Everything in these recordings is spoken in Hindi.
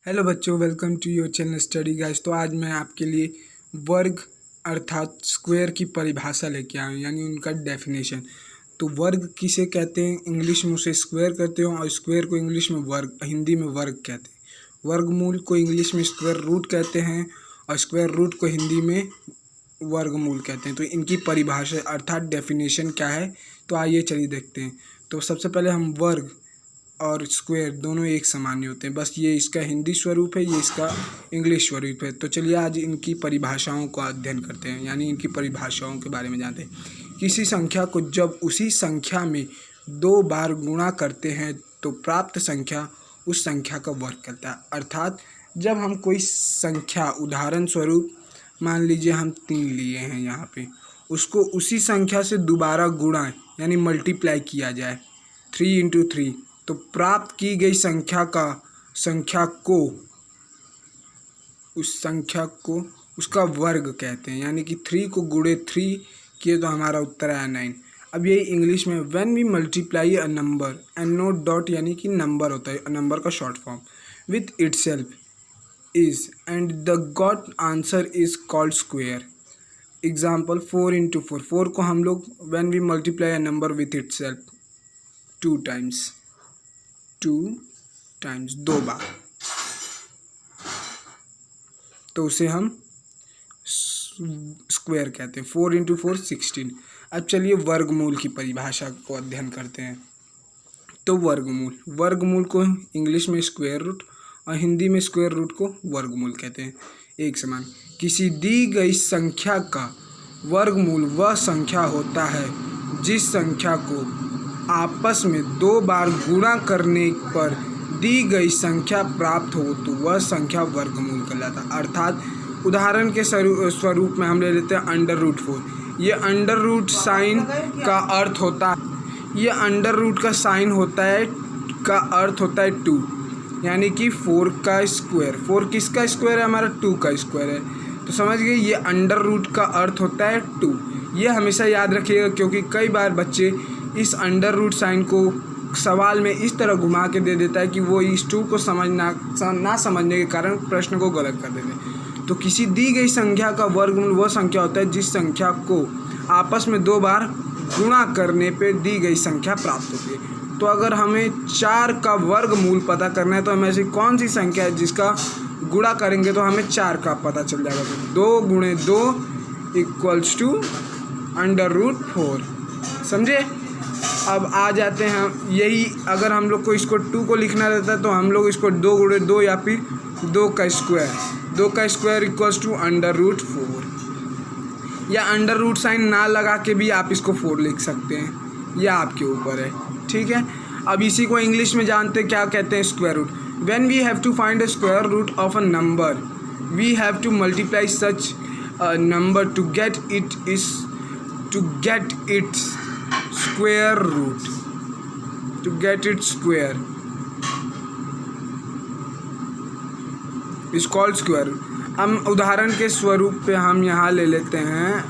हेलो बच्चों, welcome to your channel study guys. तो आज मैं आपके लिए वर्ग अर्थात स्क्वायर की परिभाषा लेके आया हूँ, यानी उनका डेफिनेशन। तो वर्ग किसे कहते हैं? इंग्लिश में उसे स्क्वायर कहते हैं, और स्क्वायर को इंग्लिश में वर्ग, हिंदी में वर्ग कहते हैं। वर्गमूल को इंग्लिश में स्क्वायर रूट कहते हैं, और स्क्वायर रूट को हिंदी में वर्गमूल कहते हैं। तो इनकी परिभाषा अर्थात डेफिनेशन क्या है, तो आइए चलिए देखते हैं। तो सबसे पहले हम वर्ग और स्क्वायर दोनों एक समान ही होते हैं, बस ये इसका हिंदी स्वरूप है, ये इसका इंग्लिश स्वरूप है। तो चलिए आज इनकी परिभाषाओं का अध्ययन करते हैं, यानी इनकी परिभाषाओं के बारे में जानते हैं। किसी संख्या को जब उसी संख्या में 2 बार गुणा करते हैं तो प्राप्त संख्या उस संख्या का वर्ग कहता है। अर्थात जब हम कोई संख्या, उदाहरण स्वरूप मान लीजिए हम 3 लिए हैं यहाँ पे, उसको उसी संख्या से दोबारा गुणा यानी मल्टीप्लाई किया जाए 3 × 3, तो प्राप्त की गई संख्या को उसका वर्ग कहते हैं। यानी कि 3 को गुणे 3 किए तो हमारा उत्तर आया 9। अब यही इंग्लिश में when we multiply a number and note that, यानी कि नंबर होता है नंबर का short form, with itself is and the got answer is called square. Example 4 × 4, 4 को हम लोग when we multiply a number with itself 2 times 2 बार, तो उसे हम स्क्वायर कहते हैं। 4 × 4 16। अब चलिए वर्गमूल की परिभाषा को अध्ययन करते हैं। तो वर्गमूल को इंग्लिश में स्क्वायर रूट और हिंदी में स्क्वायर रूट को वर्गमूल कहते हैं, एक समान। किसी दी गई संख्या का वर्गमूल वह संख्या होता है जिस संख्या को आपस में 2 बार गुणा करने पर दी गई संख्या प्राप्त हो तो वह संख्या वर्गमूल कहलाता है। अर्थात उदाहरण के स्वरूप में हम ले लेते हैं √4। ये अंडर रूट साइन का अर्थ होता है, ये अंडर रूट का साइन होता है का अर्थ होता है 2, यानी कि 4 का स्क्वायर। 4 किसका स्क्वायर है? हमारा 2 का स्क्वायर है। तो समझ गए, ये अंडर रूट का अर्थ होता है 2। ये हमेशा याद रखिएगा, क्योंकि कई बार बच्चे इस अंडर रूट साइन को सवाल में इस तरह घुमा के दे देता है कि वो इस 2 को ना समझने के कारण प्रश्न को गलत कर देते हैं। तो किसी दी गई संख्या का वर्गमूल वह संख्या होता है जिस संख्या को आपस में 2 बार गुणा करने पे दी गई संख्या प्राप्त होती है। तो अगर हमें 4 का वर्गमूल पता करना है तो हमें ऐसी कौन सी संख्या है जिसका गुणा करेंगे तो हमें 4 का पता चल जाएगा। तो 2 × 2 = √4। समझे? अब आ जाते हैं यही, अगर हम लोग को इसको 2 को लिखना रहता है तो हम लोग इसको 2 × 2 या फिर 2 का स्क्वायर = √4, या अंडर रूट साइन ना लगा के भी आप इसको 4 लिख सकते हैं, यह आपके ऊपर है। ठीक है, अब इसी को इंग्लिश में जानते क्या कहते हैं? Square root. When we have to find a square root of a number we have to multiply such number to get its square root, to get its square is called square root. हम उदाहरण के स्वरूप पे हम यहाँ ले लेते हैं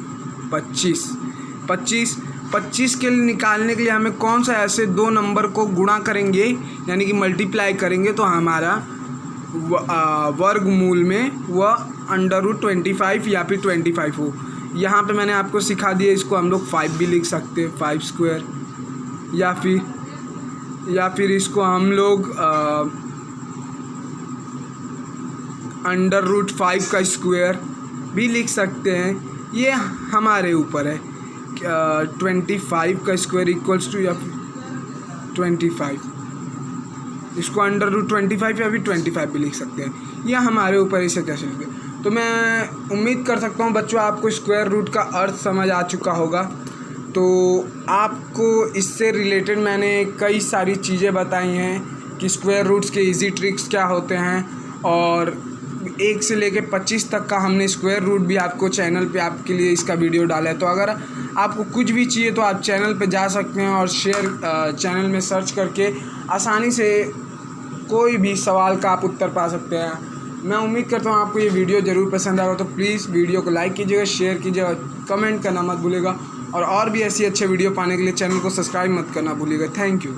25 के लिए निकालने के लिए हमें कौन सा ऐसे 2 नंबर को गुणा करेंगे, यानी कि मल्टीप्लाई करेंगे, तो हमारा वर्गमूल में वह √25 या फिर 25 हो। यहाँ पे मैंने आपको सिखा दिया, इसको हम लोग 5 भी लिख सकते हैं, 5 स्क्वायर, या फिर इसको हम लोग √5 का स्क्वायर भी लिख सकते हैं, ये हमारे ऊपर है। 25 का स्क्वायर = या फिर 25, इसको √25 या फिर 25 भी लिख सकते हैं, यह हमारे ऊपर इसे कैसे लिखें। तो मैं उम्मीद कर सकता हूँ बच्चों आपको स्क्वायर रूट का अर्थ समझ आ चुका होगा। तो आपको इससे रिलेटेड मैंने कई सारी चीज़ें बताई हैं कि स्क्वायर रूट्स के इजी ट्रिक्स क्या होते हैं, और 1 से लेके 25 तक का हमने स्क्वायर रूट भी आपको चैनल पे आपके लिए इसका वीडियो डाला है। तो अगर आपको कुछ भी चाहिए तो आप चैनल पे जा सकते हैं और चैनल में सर्च करके आसानी से कोई भी सवाल का आप उत्तर पा सकते हैं। मैं उम्मीद करता हूँ आपको ये वीडियो ज़रूर पसंद आएगा। तो प्लीज़ वीडियो को लाइक कीजिएगा, शेयर कीजिएगा, कमेंट करना मत भूलिएगा, और भी ऐसी अच्छे वीडियो पाने के लिए चैनल को सब्सक्राइब मत करना भूलिएगा। Thank you.